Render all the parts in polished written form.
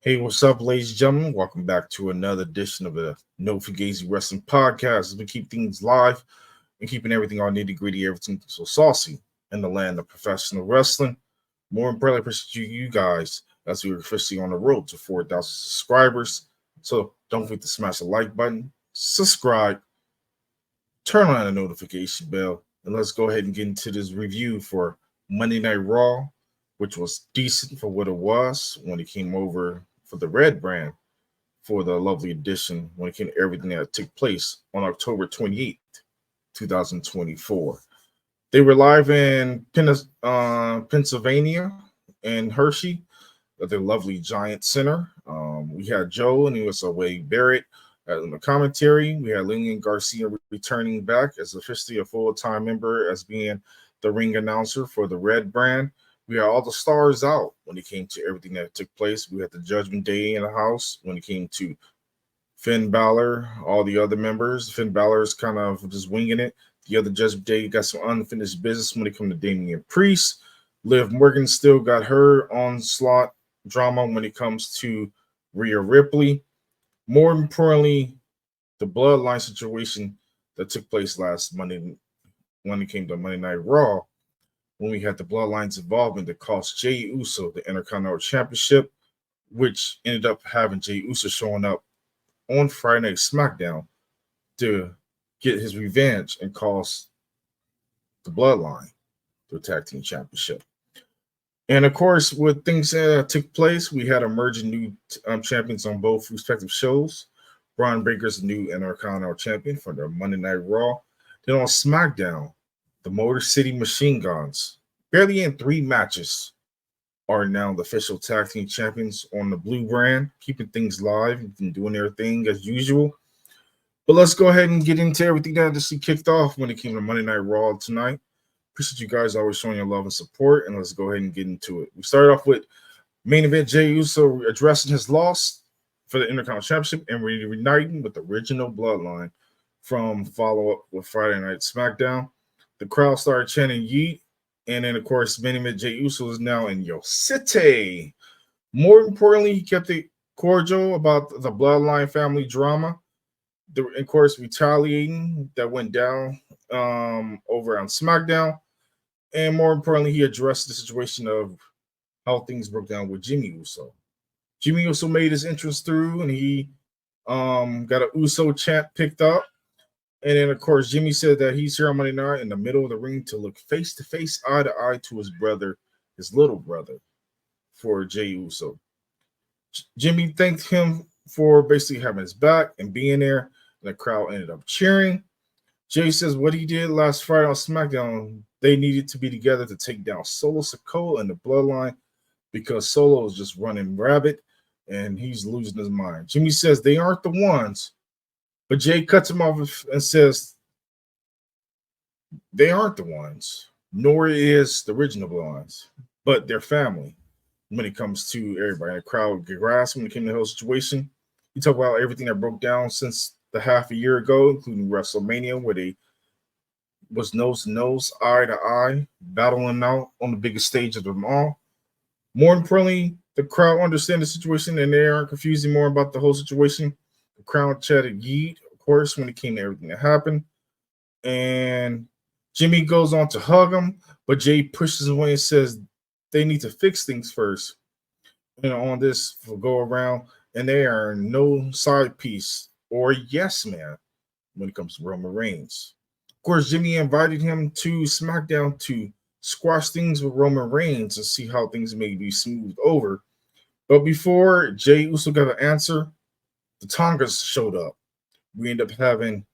Hey, what's up, ladies and gentlemen? Welcome back to another edition of the No Fugazi Wrestling Podcast. As we keep things live and keeping everything all nitty gritty, everything so saucy in the land of professional wrestling. More importantly, appreciate you guys as we're officially on the road to 4,000 subscribers. So don't forget to smash the like button, subscribe, turn on the notification bell, and let's go ahead and get into this review for Monday Night Raw, which was decent for what it was when it came over for the Red brand for the lovely edition when it came to everything that took place on October 28th, 2024. They were live in Pennsylvania and Hershey at the lovely Giant Center. We had Joe and he was away Barrett in the commentary. We had Lillian Garcia returning back as officially a full-time member as being the ring announcer for the Red brand. We had all the stars out when it came to everything that took place. We had the Judgment Day in the house when it came to Finn Balor, all the other members. Finn Balor is kind of just winging it. The other Judgment Day got some unfinished business when it came to Damian Priest. Liv Morgan still got her onslaught drama when it comes to Rhea Ripley. More importantly, the Bloodline situation that took place last Monday when it came to Monday Night Raw, when we had the Bloodline's involvement that cost Jey Uso the Intercontinental Championship, which ended up having Jey Uso showing up on Friday Night SmackDown to get his revenge and cost the Bloodline the Tag Team Championship. And of course, with things that took place, we had emerging new champions on both respective shows. Braun Breaker's the new Intercontinental Champion for the Monday Night Raw. Then on SmackDown, the Motor City Machine Guns, barely in 3 matches, are now the official tag team champions on the Blue brand, keeping things live and doing their thing as usual. But let's go ahead and get into everything that just kicked off when it came to Monday Night Raw tonight. Appreciate you guys always showing your love and support, and let's go ahead and get into it. We started off with main event Jey Uso addressing his loss for the Intercontinental Championship and reuniting with the original Bloodline from follow-up with Friday Night SmackDown. The crowd started chanting Yeet, and then, of course, main event Jey Uso is now in Yo City. More importantly, he kept it cordial about the Bloodline family drama. Of course, retaliating that went down over on SmackDown. And more importantly, he addressed the situation of how things broke down with Jimmy Uso. Jimmy Uso made his entrance through, and he got a Uso chant picked up. And then, of course, Jimmy said that he's here on Monday night in the middle of the ring to look face to face, eye to eye to his brother, his little brother, for Jey Uso. Jimmy thanked him for basically having his back and being there, and the crowd ended up cheering. Jay says what he did last Friday on SmackDown, they needed to be together to take down Solo Sikoa and the Bloodline because Solo is just running rabbit and he's losing his mind. Jimmy says they aren't the ones, but Jay cuts him off and says they aren't the ones, nor is the original Bloodlines, but their family when it comes to everybody. The crowd grasped when it came to the whole situation. He talked about everything that broke down since the half a year ago, including WrestleMania, where they was nose to nose, eye to eye, battling out on the biggest stage of them all. More importantly, the crowd understand the situation and they aren't confused anymore about the whole situation. The crowd chatted Yeet, of course, when it came to everything that happened. And Jimmy goes on to hug him, but Jay pushes away and says they need to fix things first. And on this go around, and they are no side piece or yes man when it comes to Roman Reigns. Of course, Jimmy invited him to SmackDown to squash things with Roman Reigns and see how things may be smoothed over. But before Jey Uso got an answer, the Tongas showed up. We end up having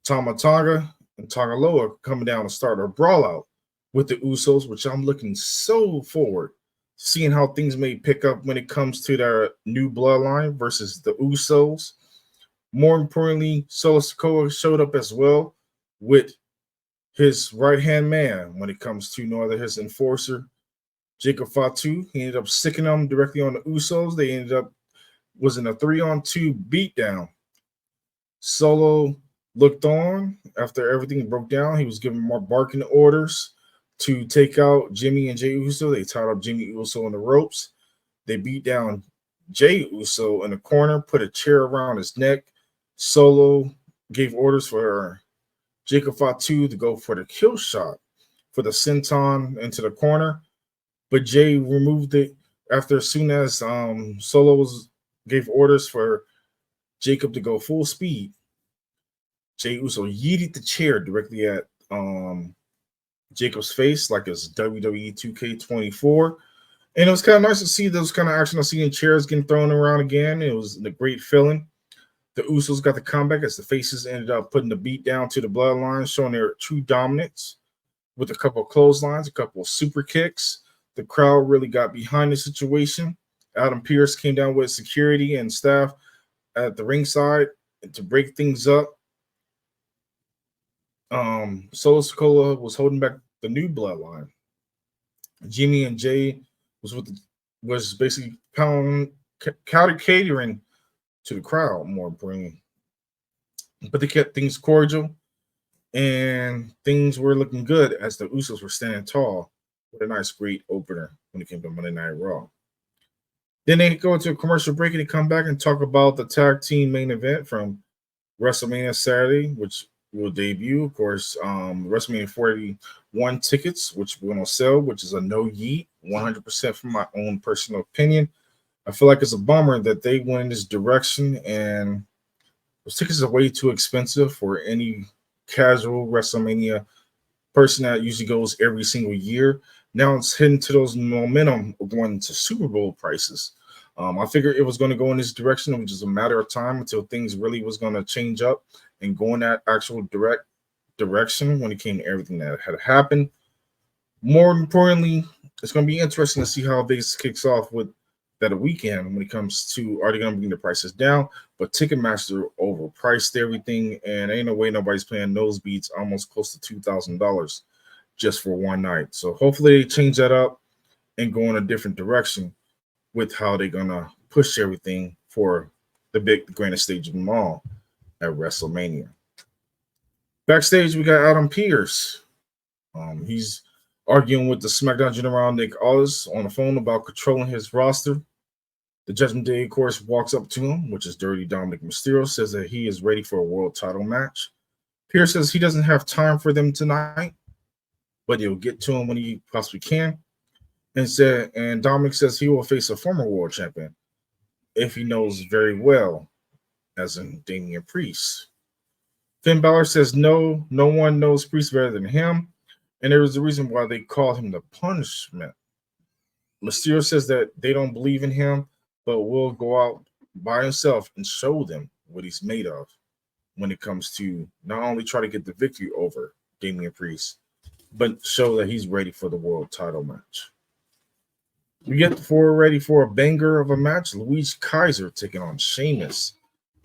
Tama Tonga and Tongaloa coming down to start a brawl out with the Usos, which I'm looking so forward to seeing how things may pick up when it comes to their new Bloodline versus the Usos. More importantly, Solo Sikoa showed up as well with his right-hand man when it comes to no other his enforcer, Jacob Fatu. He ended up sticking them directly on the Usos. They ended up was in a 3-on-2 beatdown. Solo looked on after everything broke down. He was giving more barking orders to take out Jimmy and Jey Uso. They tied up Jimmy Uso on the ropes. They beat down Jay Uso in the corner put a chair around his neck. Solo gave orders for Jacob Fatu to go for the kill shot for the senton into the corner, but Jay removed it after as soon as Solos gave orders for Jacob to go full speed. Jay Uso yeeted the chair directly at Jacob's face like it's WWE 2K24. And it was kind of nice to see those kind of action. I see chairs getting thrown around again. It was a great feeling. The Usos got the comeback as the faces ended up putting the beat down to the Bloodline, showing their true dominance with a couple of clotheslines, a couple of super kicks. The crowd really got behind the situation. Adam Pearce came down with security and staff at the ringside to break things up. Solo Sikoa was holding back the new Bloodline. Jimmy and Jay was basically catering to the crowd, more importantly. But they kept things cordial, and things were looking good as the Usos were standing tall with a nice, great opener when it came to Monday Night Raw. Then they go into a commercial break and they come back and talk about the tag team main event from WrestleMania Saturday, which will debut. Of course, WrestleMania 41 tickets, which we're going to sell, which is a no yeet, 100% from my own personal opinion. I feel like it's a bummer that they went in this direction, and those tickets are way too expensive for any casual WrestleMania person that usually goes every single year. Now it's heading to those momentum of going to Super Bowl prices. I figured it was going to go in this direction, which is a matter of time until things really was going to change up and go in that actual direct direction when it came to everything that had happened. More importantly, it's going to be interesting to see how Vegas kicks off with that weekend when it comes to are they going to bring the prices down? But Ticketmaster overpriced everything, and ain't no way nobody's paying nosebleeds almost close to $2,000 just for one night. So hopefully they change that up and go in a different direction with how they're gonna push everything for the grandest stage of them all at WrestleMania. Backstage, we got Adam Pearce. He's arguing with the SmackDown General Nick Aldis on the phone about controlling his roster. The Judgment Day, of course, walks up to him, which is Dirty Dominic Mysterio, says that he is ready for a world title match. Pearce says he doesn't have time for them tonight, but he'll get to him when he possibly can. And Dominic says he will face a former world champion if he knows very well, as in Damian Priest. Finn Balor says no one knows Priest better than him, and there is a reason why they call him the Punishment. Mysterio says that they don't believe in him, but will go out by himself and show them what he's made of when it comes to not only try to get the victory over Damian Priest, but show that he's ready for the world title match. We get ready for a banger of a match. Luigi Kaiser taking on Sheamus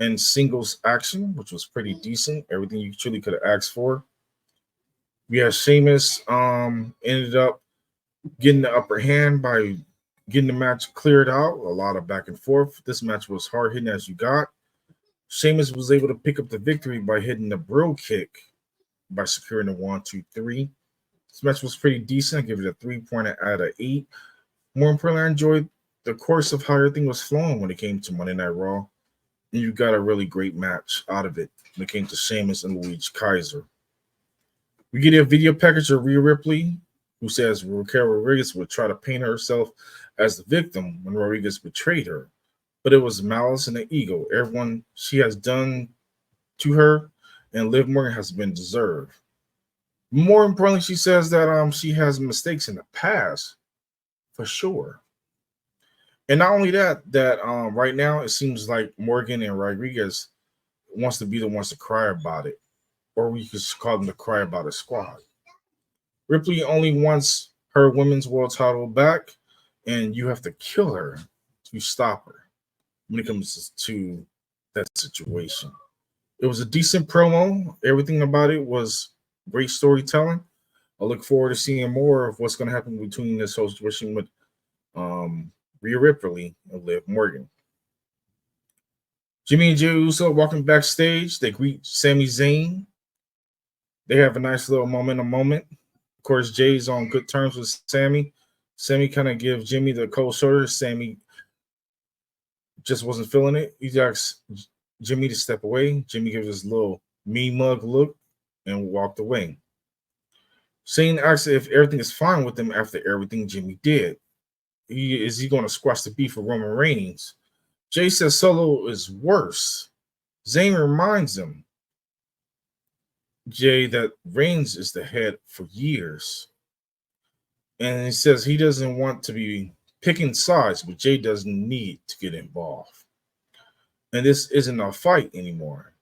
in singles action, which was pretty decent. Everything you truly could have asked for. We had Sheamus ended up getting the upper hand by getting the match cleared out. A lot of back and forth. This match was hard hitting as you got. Sheamus was able to pick up the victory by hitting the Brill kick by securing the 1-2-3. This match was pretty decent. I give it a 3 out of 8. More importantly, I enjoyed the course of how everything was flowing when it came to Monday Night Raw. And you got a really great match out of it when it came to Sheamus and Luigi Kaiser. We get a video package of Rhea Ripley, who says Raquel Rodriguez would try to paint herself as the victim when Rodriguez betrayed her. But it was malice and the ego. Everyone she has done to her and Liv Morgan has been deserved. More importantly, she says that she has mistakes in the past, for sure. And not only that right now it seems like Morgan and Rodriguez wants to be the ones to cry about it, or we could call them the cry about it squad. Ripley only wants her women's world title back, and you have to kill her to stop her when it comes to that situation. It was a decent promo. Everything about it was great storytelling. I look forward to seeing more of what's going to happen between this whole situation with Rhea Ripley and Liv Morgan. Jimmy and Jey Uso walking backstage. They greet Sami Zayn. They have a nice little moment. Of course, Jay's on good terms with Sami. Sami kind of gives Jimmy the cold shoulder. Sami just wasn't feeling it. He asked Jimmy to step away. Jimmy gives his little me mug look and walked away. Shane asks if everything is fine with him after everything Jimmy did. Is he going to squash the beef with Roman Reigns? Jay says Solo is worse. Zayn reminds him, Jay, that Reigns is the head for years. And he says he doesn't want to be picking sides, but Jay doesn't need to get involved. And this isn't a fight anymore.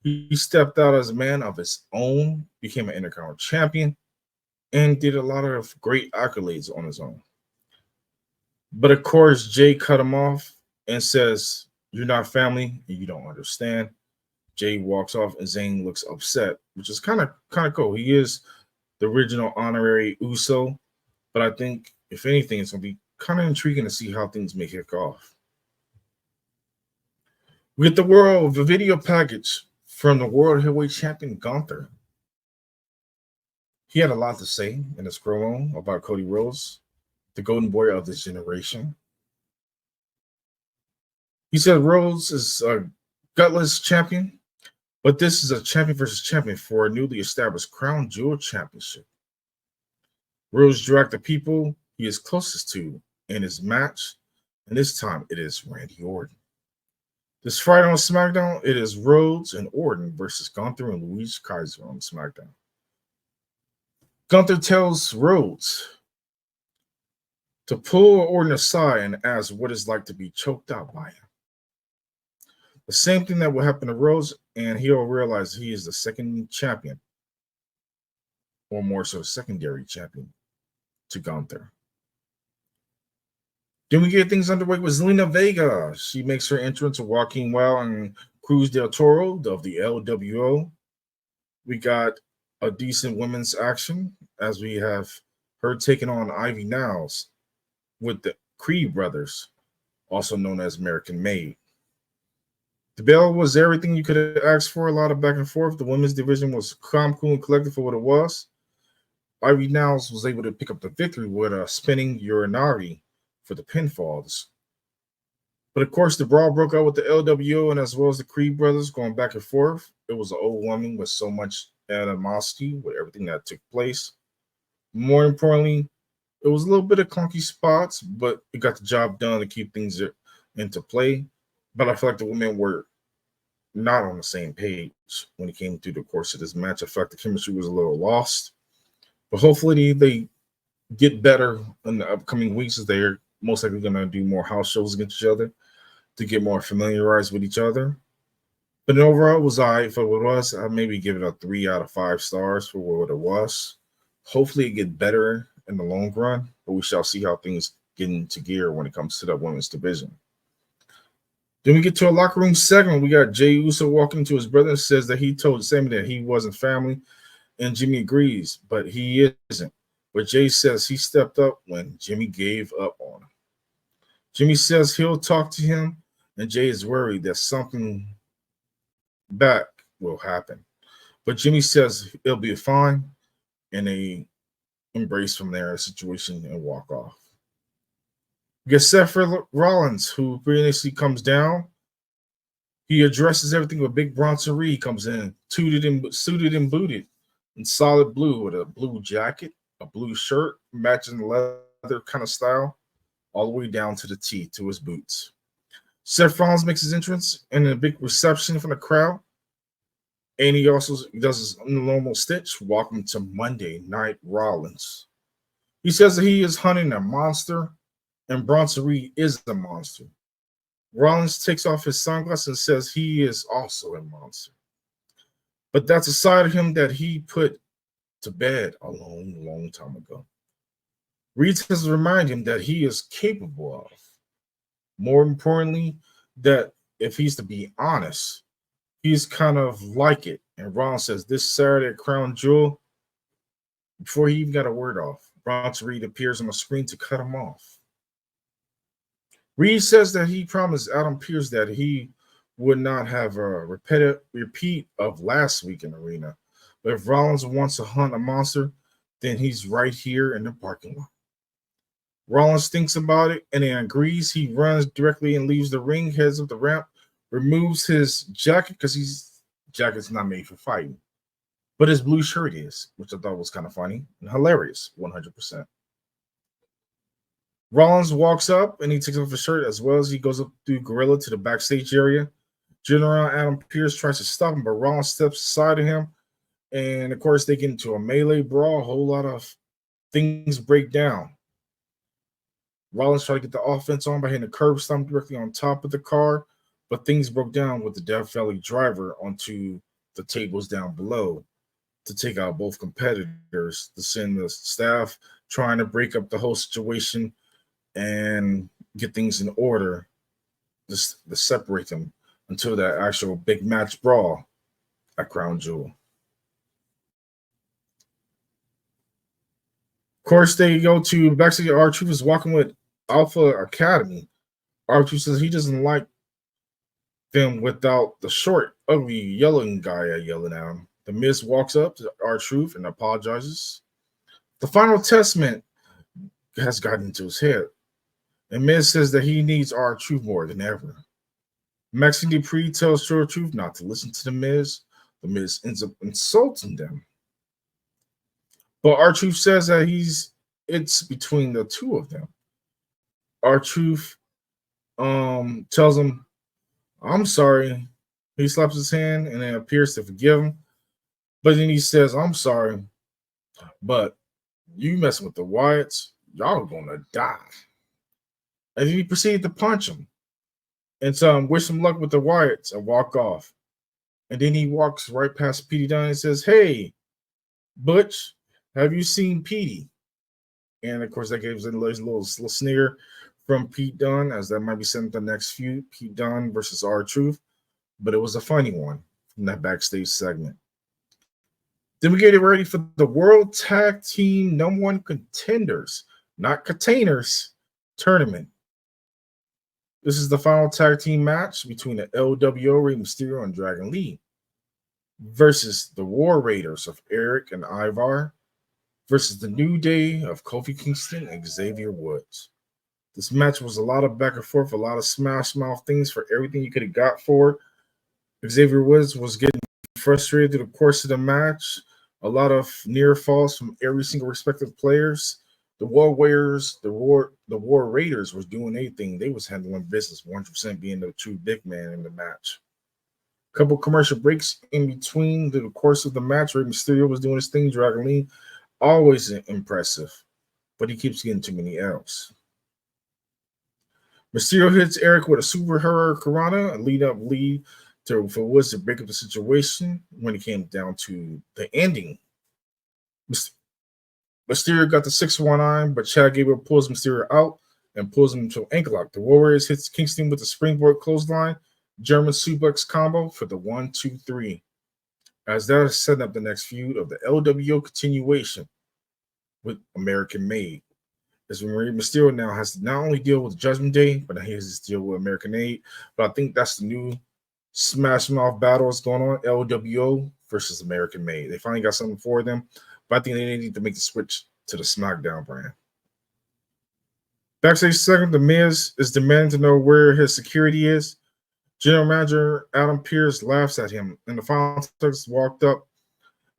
He stepped out as a man of his own, became an Intercontinental champion, and did a lot of great accolades on his own. But of course, Jay cut him off and says, "You're not family and you don't understand." Jay walks off and Zayn looks upset, which is kind of cool. He is the original honorary Uso, but I think if anything, it's gonna be kind of intriguing to see how things may kick off. We get the video package from the World Heavyweight Champion Gunther. He had a lot to say in his promo about Cody Rhodes, the golden boy of this generation. He said Rhodes is a gutless champion, but this is a champion versus champion for a newly established Crown Jewel Championship. Rhodes dragged the people he is closest to in his match, and this time it is Randy Orton. This Friday on SmackDown, it is Rhodes and Orton versus Gunther and Luis Kaiser on SmackDown. Gunther tells Rhodes to pull Orton aside and ask what it's like to be choked out by him. The same thing that will happen to Rhodes, and he'll realize he is the second champion, or more so, secondary champion to Gunther. Then we get things underway with Zelina Vega. She makes her entrance to Joaquin Wild and Cruz del Toro of the LWO. We got a decent women's action as we have her taking on Ivy Niles with the Creed brothers, also known as American Made. The bell was everything you could have asked for, a lot of back and forth. The women's division was calm, cool, and collected for what it was. Ivy Niles was able to pick up the victory with a spinning Uranari for the pinfalls. But of course, the brawl broke out with the LWO and as well as the Creed brothers going back and forth. It was an old woman with so much animosity with everything that took place. More importantly, it was a little bit of clunky spots, but it got the job done to keep things into play. But I feel like the women were not on the same page when it came through the course of this match. I feel like the chemistry was a little lost. But hopefully they get better in the upcoming weeks as they're most likely going to do more house shows against each other to get more familiarized with each other. But overall, it was all right for what it was. I'd maybe give it a 3 out of 5 stars for what it was. Hopefully it get better in the long run, but we shall see how things get into gear when it comes to the women's division. Then we get to a locker room segment. We got Jey Uso walking to his brother and says that he told Sammy that he wasn't family, and Jimmy agrees, but he isn't. But Jey says he stepped up when Jimmy gave up on him. Jimmy says he'll talk to him, and Jey is worried that something back will happen. But Jimmy says it'll be fine, and they embrace from their situation and walk off. We get Seth Rollins, who previously comes down. He addresses everything with Big Bronson Reed. Comes in, suited and booted in solid blue with a blue jacket, a blue shirt, matching the leather kind of style, all the way down to the tee to his boots. Seth Rollins makes his entrance and a big reception from the crowd. And he also does his normal stitch. Welcome to Monday Night Rollins. He says that he is hunting a monster, and Bronson Reed is the monster. Rollins takes off his sunglasses and says he is also a monster. But that's a side of him that he put to bed a long, long time ago. Reed has to remind him that he is capable of. More importantly, that if he's to be honest, he's kind of like it. And Rollins says this Saturday at Crown Jewel, before he even got a word off, Bronson Reed appears on the screen to cut him off. Reed says that he promised Adam Pearce that he would not have a repeat of last week in the arena. But if Rollins wants to hunt a monster, then he's right here in the parking lot. Rollins thinks about it and then agrees. He runs directly and leaves the ring, heads up the ramp, removes his jacket because his jacket's not made for fighting. But his blue shirt is, which I thought was kind of funny and hilarious, 100%. Rollins walks up and he takes off his shirt as well as he goes up through Gorilla to the backstage area. General Adam Pearce tries to stop him, but Rollins steps aside of him. And of course, they get into a melee brawl. A whole lot of things break down. Rollins tried to get the offense on by hitting a curb stomp directly on top of the car, but things broke down with the Death Valley driver onto the tables down below to take out both competitors, to send the staff trying to break up the whole situation and get things in order to separate them until that actual big match brawl at Crown Jewel. Of course, they go to backstage. R-Truth is walking with Alpha Academy. R-Truth says he doesn't like them without the short, ugly, yelling guy yelling at him. The Miz walks up to R-Truth and apologizes. The final testament has gotten into his head. And Miz says that he needs R-Truth more than ever. Maxine Dupree tells R-Truth not to listen to the Miz. The Miz ends up insulting them. But R-Truth says that it's between the two of them. R-Truth tells him, I'm sorry. He slaps his hand and then appears to forgive him. But then he says, I'm sorry, but you messing with the Wyatts, y'all are gonna die. And then he proceeded to punch him and wish him luck with the Wyatts and walk off. And then he walks right past Petey Dunne and says, hey, Butch, have you seen Petey? And of course, that gives a little sneer from Pete Dunne, as that might be setting the next feud, Pete Dunne versus R-Truth. But it was a funny one from that backstage segment. Then we get ready for the World Tag Team #1 Contenders, not containers, tournament. This is the final tag team match between the LWO, Rey Mysterio and Dragon Lee, versus the War Raiders of Eric and Ivar, versus the New Day of Kofi Kingston and Xavier Woods. This match was a lot of back and forth, a lot of smash mouth things for everything you could have got for it. Xavier Woods was getting frustrated through the course of the match. A lot of near falls from every single respective players. The War Warriors, the War Raiders was doing anything. They was handling business, 100% being the true big man in the match. A couple commercial breaks in between the course of the match. Rey Mysterio was doing his thing. Dragon Lee, always impressive, but he keeps getting too many L's. Mysterio hits Eric with a super Hurricane, a lead for Woods to break up the situation when it came down to the ending. Mysterio got the 619, but Chad Gable pulls Mysterio out and pulls him into an ankle lock. The Warriors hits Kingston with the springboard clothesline, German suplex combo for the 1-2-3. As that is setting up the next feud of the LWO continuation with American Made. As Rey Mysterio now has to not only deal with Judgment Day, but he has to deal with American Aid. But I think that's the new smash mouth battle is going on, LWO versus American Made. They finally got something for them, but I think they need to make the switch to the SmackDown brand. Backstage segment, The Miz is demanding to know where his security is. General Manager Adam Pearce laughs at him, and the final text walked up,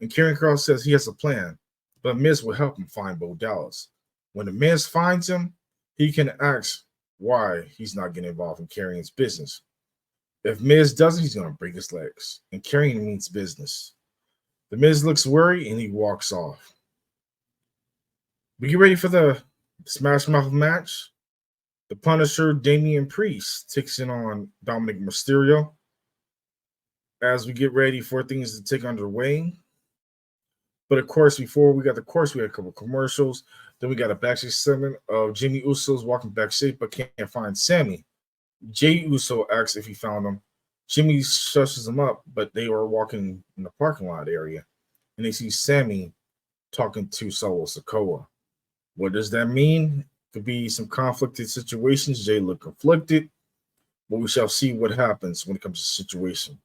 and Karen Cross says he has a plan, but Miz will help him find Bo Dallas. When the Miz finds him, he can ask why he's not getting involved in Karrion's business. If Miz doesn't, he's going to break his legs. And Karrion means business. The Miz looks worried and he walks off. We get ready for the Smash Mouth match. The Punisher, Damian Priest, takes in on Dominic Mysterio. As we get ready for things to take underway. But of course, before we got the course, we had a couple commercials. Then we got a backstage segment of Jimmy Uso's walking backstage but can't find Sammy. Jey Uso asks if he found him. Jimmy shushes him up, but they are walking in the parking lot area, and they see Sammy talking to Solo Sikoa. What does that mean? Could be some conflicted situations. Jay looked conflicted, but we shall see what happens when it comes to the situation.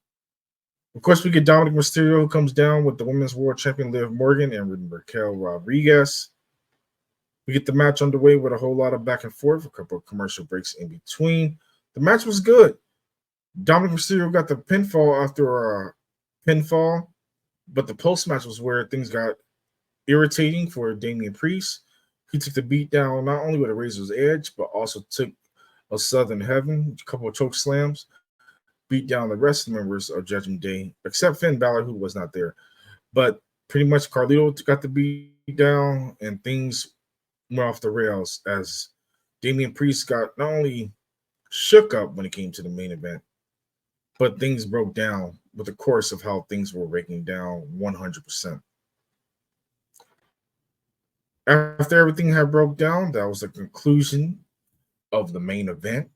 Of course, we get Dominic Mysterio, who comes down with the Women's World Champion Liv Morgan and Raquel Rodriguez. We get the match underway with a whole lot of back and forth, a couple of commercial breaks in between. The match was good. Dominic Mysterio got the pinfall after a pinfall, but the post match was where things got irritating for Damian Priest. He took the beat down not only with a razor's edge, but also took a Southern Heaven, a couple of choke slams, beat down the rest of the members of Judgment Day, except Finn Balor, who was not there. But pretty much Carlito got the beat down, and things went off the rails as Damian Priest got not only shook up when it came to the main event, but things broke down with the course of how things were breaking down 100%. After everything had broke down, that was the conclusion of the main event.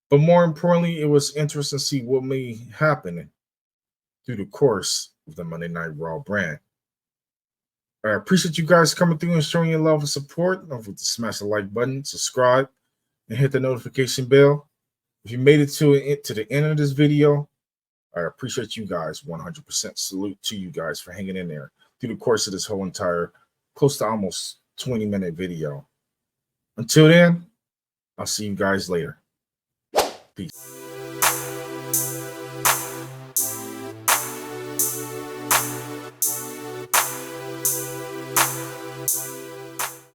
But more importantly, it was interesting to see what may happen through the course of the Monday Night Raw brand. I appreciate you guys coming through and showing your love and support. Don't forget to smash the like button, subscribe, and hit the notification bell. If you made it to the end of this video, I appreciate you guys 100%. Salute to you guys for hanging in there through the course of this whole entire close to almost 20-minute video. Until then, I'll see you guys later. Peace.